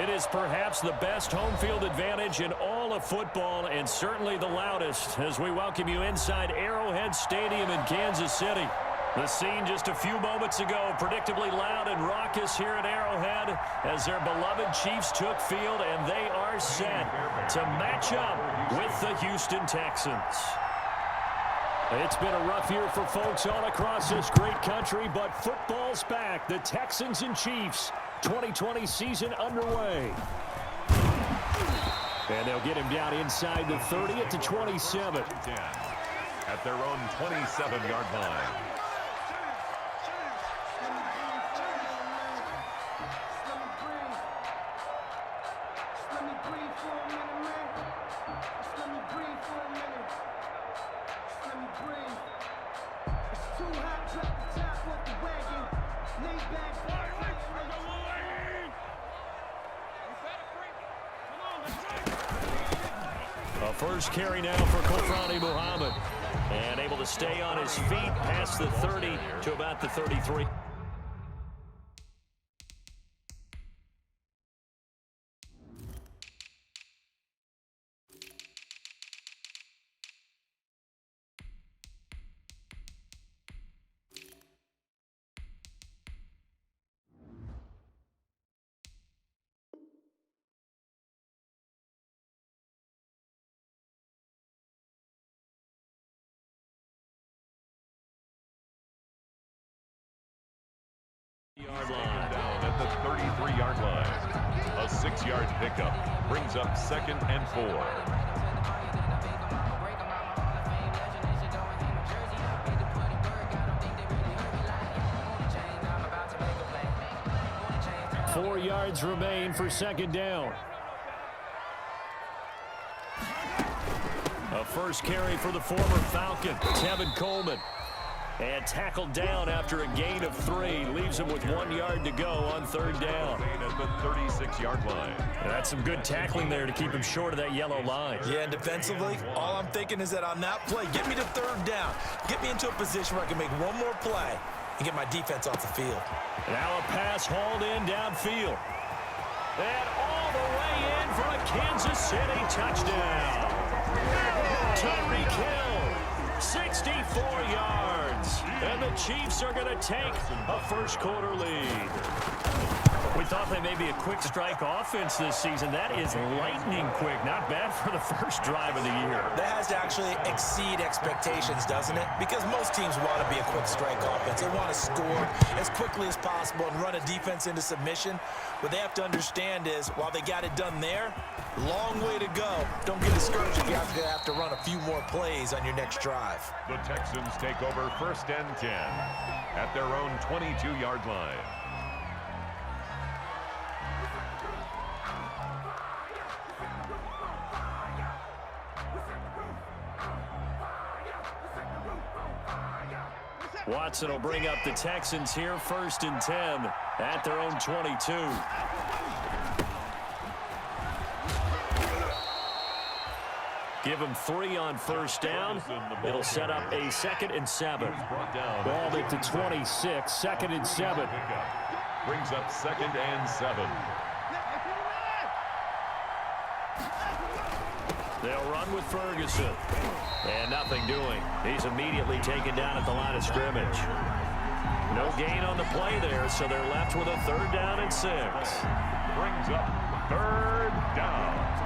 It is perhaps the best home field advantage in all of football and certainly the loudest as we welcome you inside Arrowhead Stadium in Kansas City. The scene just a few moments ago, predictably loud and raucous here at Arrowhead as their beloved Chiefs took field, and they are set to match up with the Houston Texans. It's been a rough year for folks all across this great country, but football's back. The Texans and Chiefs, 2020 season underway. And they'll get him down inside the 30 at the 27. At their own 27-yard line. First carry now for Kofrani Muhammad. And able to stay on his feet past the 30 to about the 33. Yard line. Down at the 33-yard line. A 6-yard pickup brings up 2nd and 4. Four yards remain for 2nd down. A first carry for the former Falcon, Tevin Coleman. And tackled down after a gain of 3. Leaves him with 1 yard to go on 3rd down. At the 36-yard line. That's some good tackling there to keep him short of that yellow line. Yeah, and defensively, all I'm thinking is that on that play, get me to 3rd down. Get me into a position where I can make one more play and get my defense off the field. Now a pass hauled in downfield. And all the way in for a Kansas City touchdown. Tyreek Hill, 64 yards. And the Chiefs are going to take a first-quarter lead. We thought they may be a quick strike offense this season. That is lightning quick. Not bad for the first drive of the year. That has to actually exceed expectations, doesn't it? Because most teams want to be a quick strike offense. They want to score as quickly as possible and run a defense into submission. What they have to understand is, while they got it done there, long way to go. Don't get discouraged if you have to run a few more plays on your next drive. The Texans take over 1st and 10 at their own 22-yard line. Watson will bring up the Texans here, 1st and 10 at their own 22. Give him 3 on 1st down. It'll set up a 2nd and 7. Ball at the 26, 2nd and 7. Brings up 2nd and 7. They'll run with Ferguson. And nothing doing. He's immediately taken down at the line of scrimmage. No gain on the play there, so they're left with a 3rd down and 6. Brings up 3rd down.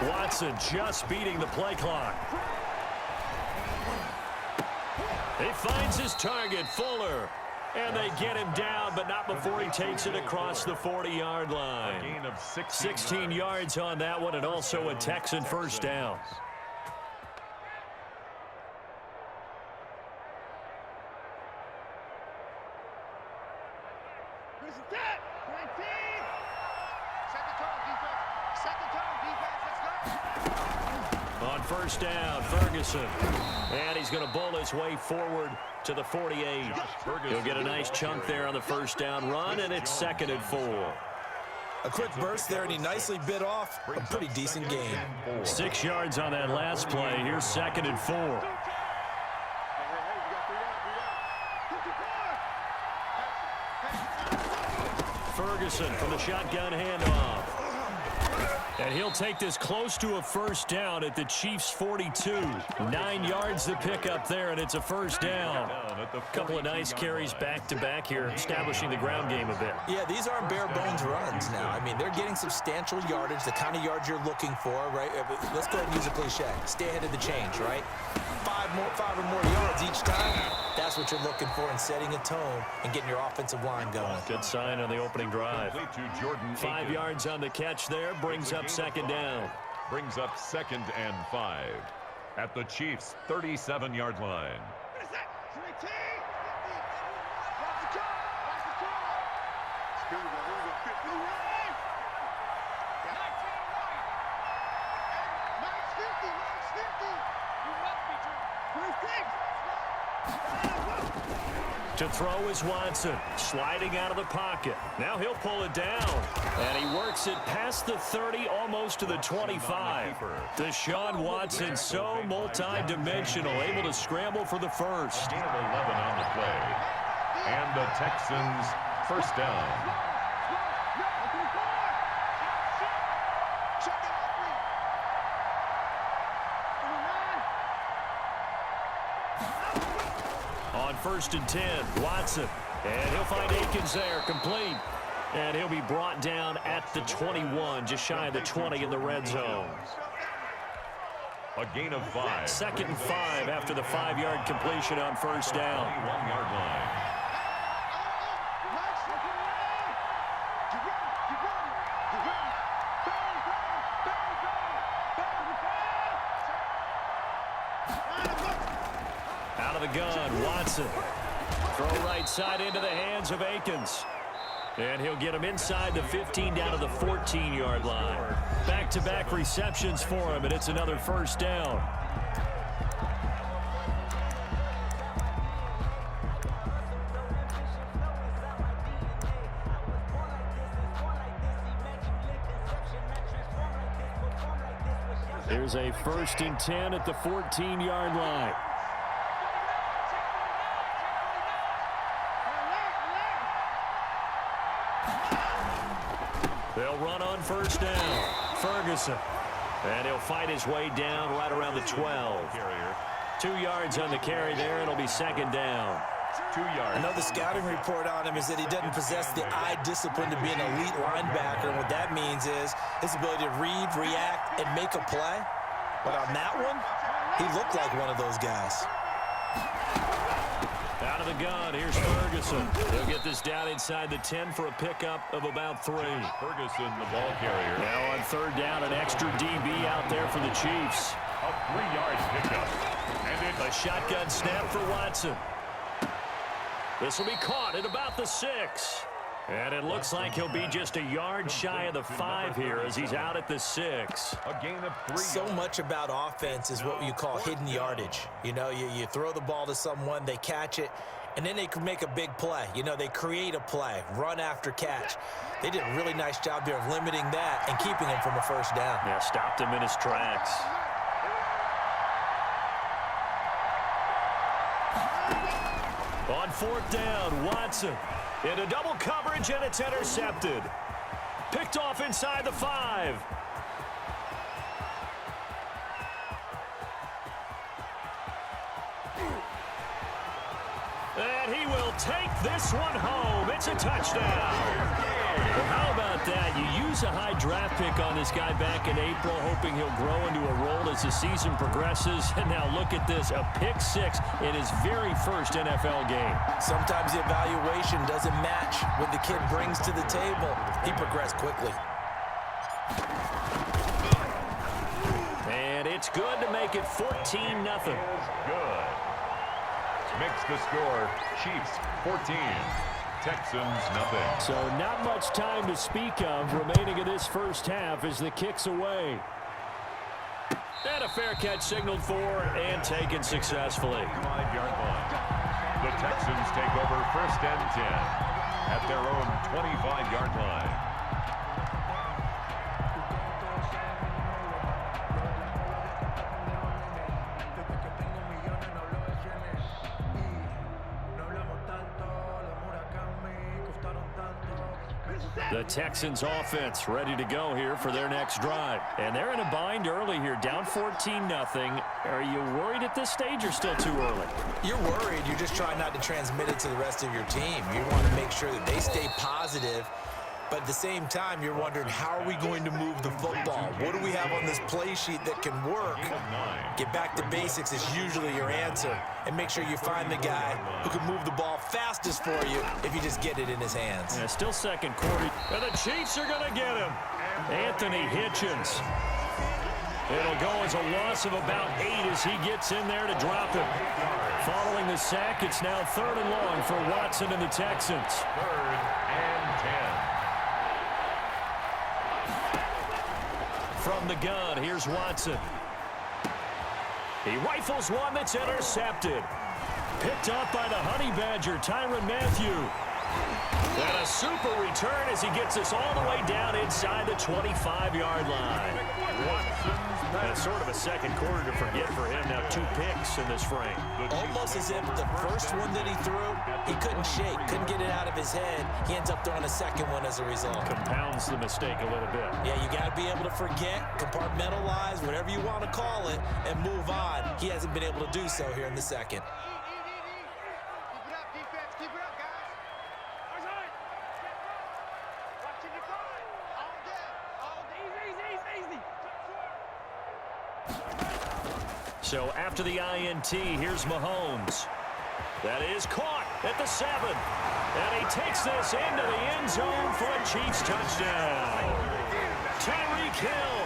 Watson just beating the play clock. He finds his target, Fuller. And they get him down, but not before he takes it across the 40-yard line. A gain of 16 yards on that one, and also a Texan 1st down. On first down, Ferguson. And he's going to bowl his way forward to the 48. He'll get a nice chunk there on the first down run, and it's 2nd and 4. A quick burst there, and he nicely bit off a pretty decent gain. 6 yards on that last play. Here's 2nd and 4. Ferguson from the shotgun handoff. And he'll take this close to a first down at the Chiefs' 42. 9 yards to pick up there, and it's a first down. A couple of nice carries back-to-back here, establishing the ground game a bit. Yeah, these aren't bare-bones runs now. I mean, they're getting substantial yardage, the kind of yards you're looking for, right? Let's go ahead and use a cliche. Stay ahead of the change, right? 5 or more yards each time. That's what you're looking for in setting a tone and getting your offensive line going. Good sign on the opening drive. 5 yards on the catch there, brings up 2nd down. Brings up 2nd and 5 at the Chiefs' 37-yard line. To throw is Watson, sliding out of the pocket. Now he'll pull it down, and he works it past the 30, almost to the 25. Deshaun Watson, so multi-dimensional, able to scramble for the first. Gain of 11 on the play, and the Texans first down. On 1st and 10, Watson. And he'll find Akins there, complete. And he'll be brought down at the 21, just shy of the 20 in the red zone. A gain of 5. 2nd and 5 after the 5-yard completion on first down. 1-yard line. Out of the gun, Watson. Throw right side into the hands of Akins. And he'll get him inside the 15 down to the 14-yard line. Back-to-back receptions for him, and it's another first down. Here's a 1st and 10 at the 14-yard line. They'll run on first down. Ferguson. And he'll fight his way down right around the 12. 2 yards on the carry there. It'll be 2nd down. 2 yards. I know the scouting report on him is that he doesn't possess the eye discipline to be an elite linebacker. And what that means is his ability to read, react, and make a play. But on that one, he looked like one of those guys. Out of the gun, here's Ferguson. He'll get this down inside the 10 for a pickup of about 3. Ferguson, the ball carrier. Now on 3rd down, an extra DB out there for the Chiefs. A 3-yard pickup. And A shotgun snap for Watson. This will be caught at about the 6. And it looks like he'll be just a yard shy of the 5 here as he's out at the 6. a gain of 3. So much about offense is what you call hidden yardage. You know, you throw the ball to someone, they catch it, and then they can make a big play. You know, they create a play, run after catch. They did a really nice job there of limiting that and keeping him from a first down. Yeah, stopped him in his tracks. On 4th down, Watson into double coverage, and it's intercepted. Picked off inside the 5. And he will take this one home. It's a touchdown. Well, how about that? You use a high draft pick on this guy back in April, hoping he'll grow into a role as the season progresses. And now look at this, a pick 6 in his very first NFL game. Sometimes the evaluation doesn't match what the kid brings to the table. He progressed quickly. And it's good to make it 14-0. Good. Makes the score Chiefs 14, Texans nothing. So not much time to speak of remaining in this first half as the kick's away. And a fair catch signaled for and taken successfully. 5-yard line. The Texans take over 1st and 10 at their own 25-yard line. The Texans offense ready to go here for their next drive. And they're in a bind early here, down 14-0. Are you worried at this stage or still too early? You're worried. You're just trying not to transmit it to the rest of your team. You want to make sure that they stay positive. But at the same time, you're wondering, how are we going to move the football? What do we have on this play sheet that can work? Get back to basics is usually your answer. And make sure you find the guy who can move the ball fastest for you if you just get it in his hands. Yeah, still second quarter. And the Chiefs are going to get him. Anthony Hitchens. It'll go as a loss of about 8 as he gets in there to drop him. Following the sack, it's now 3rd and long for Watson and the Texans. 3rd and 10. From the gun, here's Watson. He rifles one that's intercepted. Picked up by the Honey Badger, Tyrann Mathieu. And a super return as he gets us all the way down inside the 25-yard line. That's sort of a second quarter to forget for him. Now 2 picks in this frame. Almost as if the first one that he threw, he couldn't shake, couldn't get it out of his head. He ends up throwing a second one as a result. Compounds the mistake a little bit. Yeah, you got to be able to forget, compartmentalize, whatever you want to call it, and move on. He hasn't been able to do so here in the second. So after the INT, here's Mahomes. That is caught at the 7. And he takes this into the end zone for a Chiefs touchdown. Tyreek Hill,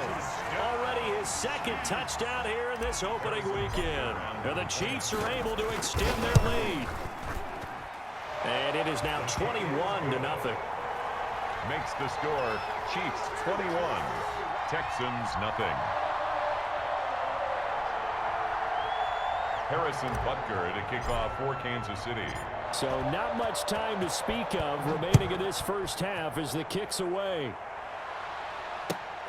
already his 2nd touchdown here in this opening weekend. And the Chiefs are able to extend their lead. And it is now 21-0. Makes the score Chiefs 21, Texans nothing. Harrison Butker to kick off for Kansas City. So not much time to speak of remaining in this first half as the kick's away.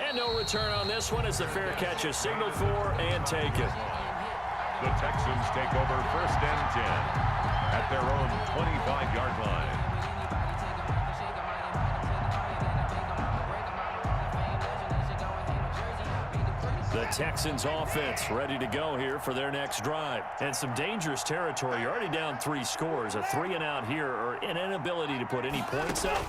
And no return on this one as the fair catch is signaled for and taken. The Texans take over 1st and 10 at their own 25-yard line. The Texans offense ready to go here for their next drive. And some dangerous territory. You're already down 3 scores. A 3-and-out here or an inability to put any points up.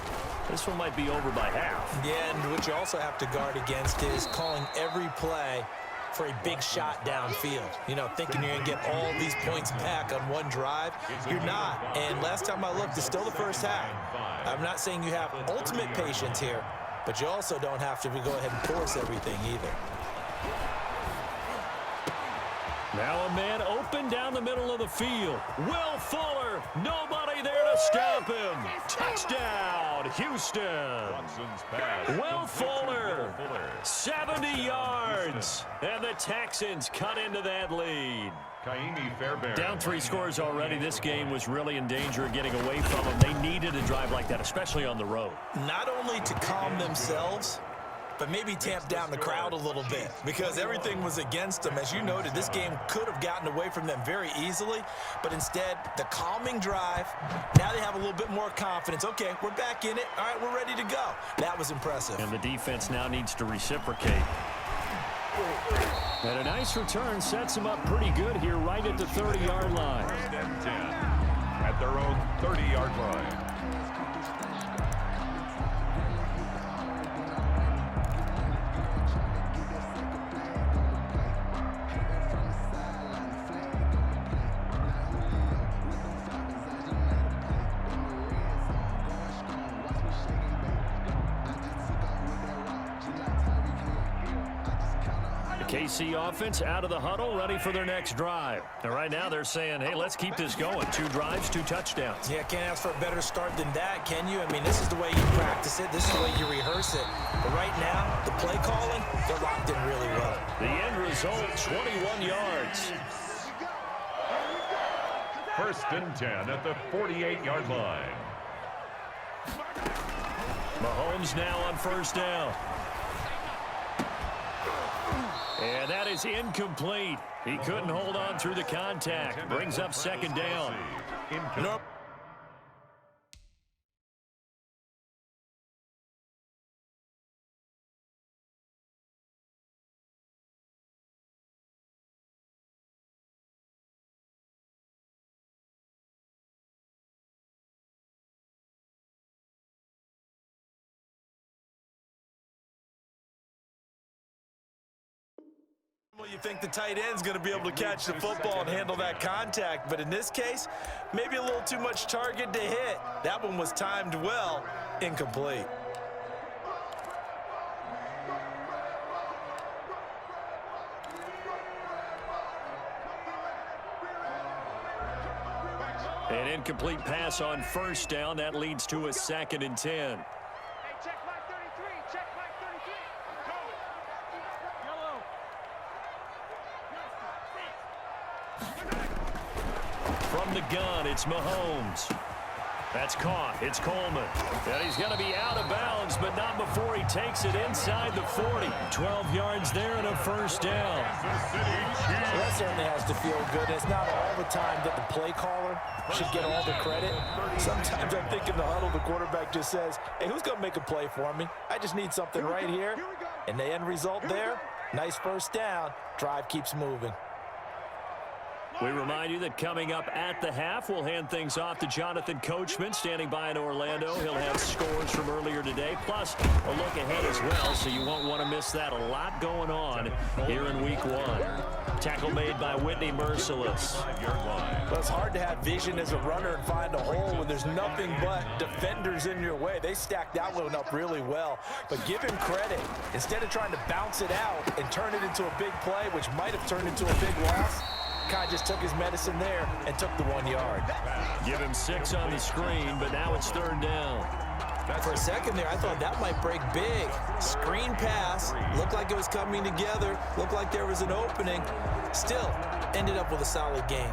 This one might be over by half. Yeah, and what you also have to guard against is calling every play for a big shot downfield. You know, thinking you're going to get all these points back on one drive. You're not. And last time I looked, it's still the first half. I'm not saying you have ultimate patience here, but you also don't have to go ahead and force everything either. Now a man open down the middle of the field. Will Fuller, nobody there to stop him. Touchdown, Houston. Will Fuller, 70 yards. And the Texans cut into that lead. Down 3 scores already. This game was really in danger of getting away from them. They needed a drive like that, especially on the road. Not only to calm themselves, but maybe tamp down the crowd a little bit because everything was against them. As you noted, this game could have gotten away from them very easily, but instead, the calming drive, now they have a little bit more confidence. Okay, we're back in it. All right, we're ready to go. That was impressive. And the defense now needs to reciprocate. And a nice return sets them up pretty good here right at the 30-yard line. 1st and 10 at their own 30-yard line. KC offense out of the huddle, ready for their next drive. And right now they're saying, hey, let's keep this going. 2 drives, 2 touchdowns. Yeah, can't ask for a better start than that, can you? I mean, this is the way you practice it. This is the way you rehearse it. But right now, the play calling, they're locked in really well. The end result, 21 yards. 1st and 10 at the 48-yard line. Mahomes now on 1st down. And that is incomplete. He couldn't hold on through the contact. Brings up 2nd down. Nope. Well, you think the tight end's going to be able to catch the football and handle that contact, but in this case, maybe a little too much target to hit. That one was timed well, incomplete. An incomplete pass on 1st down. That leads to a 2nd and 10. From the gun, it's Mahomes. That's caught. It's Coleman. And he's going to be out of bounds, but not before he takes it inside the 40. 12 yards there and a 1st down. Well, that certainly has to feel good. It's not all the time that the play caller should get all the credit. Sometimes I think in the huddle, the quarterback just says, hey, who's going to make a play for me? I just need something right here. And the end result there, nice 1st down. Drive keeps moving. We remind you that coming up at the half, we'll hand things off to Jonathan Coachman, standing by in Orlando. He'll have scores from earlier today, plus a look ahead as well, so you won't want to miss that. A lot going on here in Week 1. Tackle made by Whitney Merciless. Well, it's hard to have vision as a runner and find a hole when there's nothing but defenders in your way. They stacked that one up really well. But give him credit. Instead of trying to bounce it out and turn it into a big play, which might have turned into a big loss, Kai just took his medicine there and took the 1 yard. Give him 6 on the screen, but now it's 3rd down. For a second there, I thought that might break big. Screen pass, looked like it was coming together, looked like there was an opening. Still, ended up with a solid game.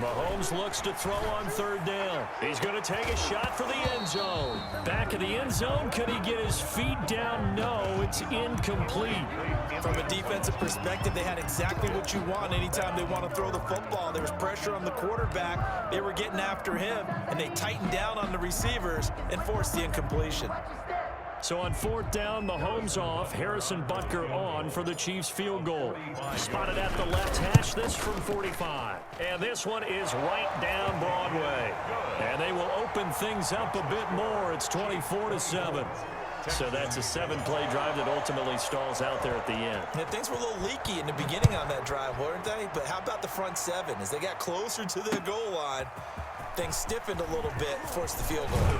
Mahomes looks to throw on 3rd down. He's going to take a shot for the end zone. Back of the end zone. Can he get his feet down? No, it's incomplete. From a defensive perspective, they had exactly what you want anytime they want to throw the football. There was pressure on the quarterback. They were getting after him, and they tightened down on the receivers and forced the incompletion. So on 4th down, Mahomes off, Harrison Butker on for the Chiefs field goal. Spotted at the left hash, this from 45. And this one is right down Broadway. And they will open things up a bit more. It's 24-7. So that's a 7-play drive that ultimately stalls out there at the end. Yeah, things were a little leaky in the beginning on that drive, weren't they? But how about the front 7? As they got closer to the goal line, things stiffened a little bit, forced the field goal.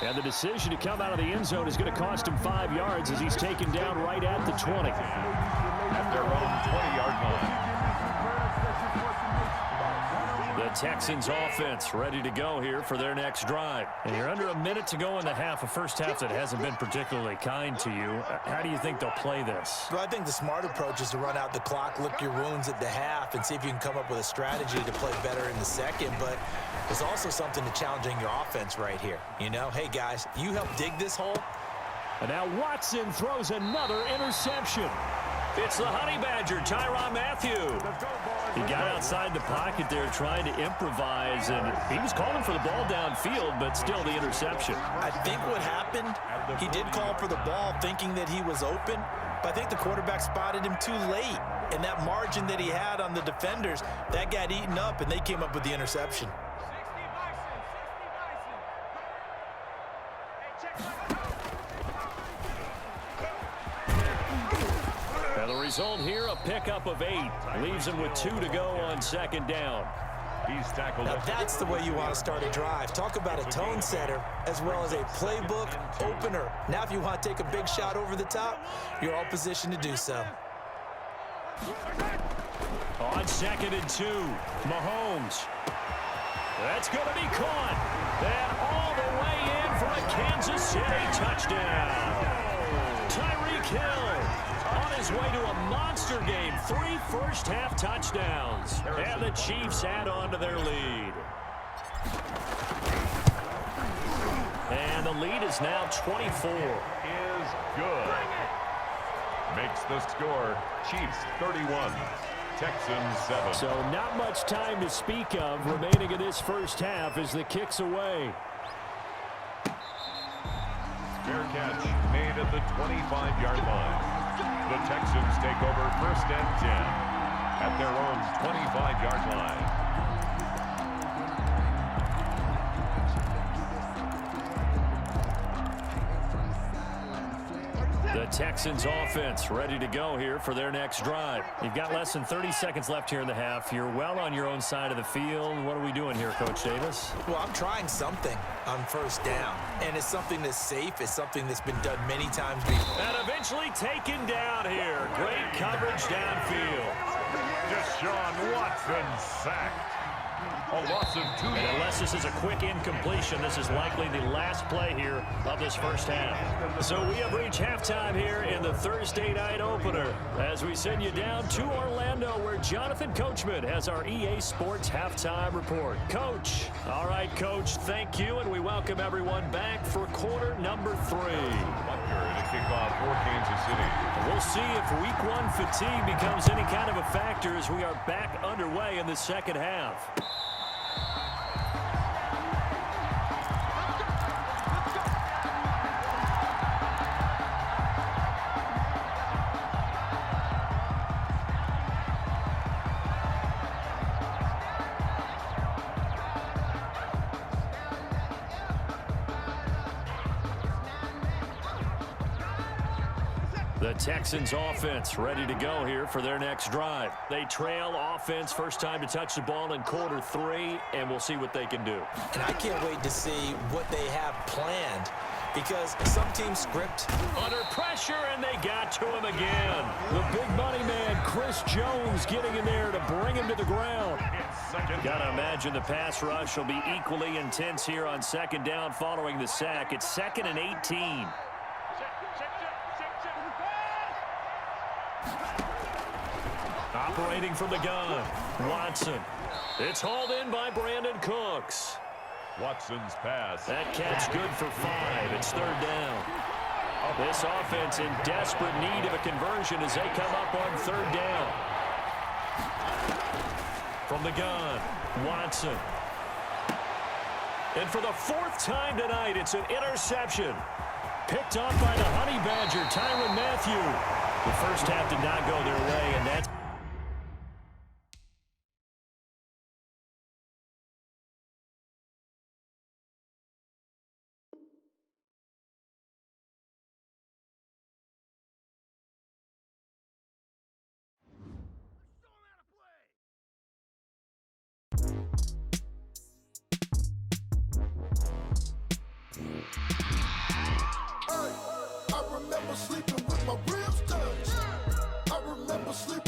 And the decision to come out of the end zone is going to cost him 5 yards as he's taken down right at the 20. At their own 20-yard line. The Texans offense ready to go here for their next drive. And you're under a minute to go in the half, a first half that hasn't been particularly kind to you. How do you think they'll play this? Well, I think the smart approach is to run out the clock, lick your wounds at the half, and see if you can come up with a strategy to play better in the second. But there's also something to challenging your offense right here. You know, hey, guys, you help dig this hole. And now Watson throws another interception. It's the Honey Badger, Tyrann Mathieu. He got outside the pocket there trying to improvise, and he was calling for the ball downfield, but still the interception. I think what happened, he did call for the ball thinking that he was open, but I think the quarterback spotted him too late. And that margin that he had on the defenders, that got eaten up, and they came up with the interception. 60 Bison. result here, a pickup of 8. Leaves him with 2 to go on second down. He's tackled. Now that's the way you want to start a drive. Talk about a tone setter as well as a playbook opener. Now if you want to take a big shot over the top, you're all positioned to do so. On 2nd and 2, Mahomes. That's going to be caught. And all the way in for a Kansas City touchdown. Tyreek Hill on his way to a monster game. 3 first-half touchdowns. And the Chiefs add on to their lead. And the lead is now 24. Is good. Makes the score Chiefs 31. Texans 7. So not much time to speak of remaining in this first half as the kick's away. Fair catch made at the 25-yard line. The Texans take over 1st and 10 at their own 25-yard line. The Texans offense ready to go here for their next drive. You've got less than 30 seconds left here in the half. You're well on your own side of the field. What are we doing here, Coach Davis? Well, I'm trying something on 1st down, and it's something that's safe. It's something that's been done many times before. And eventually taken down here. Great coverage downfield. Deshaun Watson sacked. A loss of 2. And unless this is a quick incompletion, this is likely the last play here of this first half. So we have reached halftime here in the Thursday night opener as we send you down to Orlando where Jonathan Coachman has our EA Sports halftime report. Coach. All right, Coach, thank you, and we welcome everyone back for quarter number 3. Butker to kick off for Kansas City. We'll see if week 1 fatigue becomes any kind of a factor as we are back underway in the second half. The Texans offense ready to go here for their next drive. They trail offense, first time to touch the ball in quarter 3, and we'll see what they can do. And I can't wait to see what they have planned because some teams script. Under pressure, and they got to him again. The big money man, Chris Jones, getting in there to bring him to the ground. Got to imagine the pass rush will be equally intense here on 2nd down following the sack. It's 2nd and 18. Operating from the gun, Watson. It's hauled in by Brandon Cooks. Watson's pass. That catch good for 5. It's 3rd down. This offense in desperate need of a conversion as they come up on 3rd down. From the gun, Watson. And for the 4th time tonight, it's an interception. Picked off by the Honey Badger, Tyrann Mathieu. The first half did not go their way, and that's I remember sleeping with my ribs touched. I remember sleeping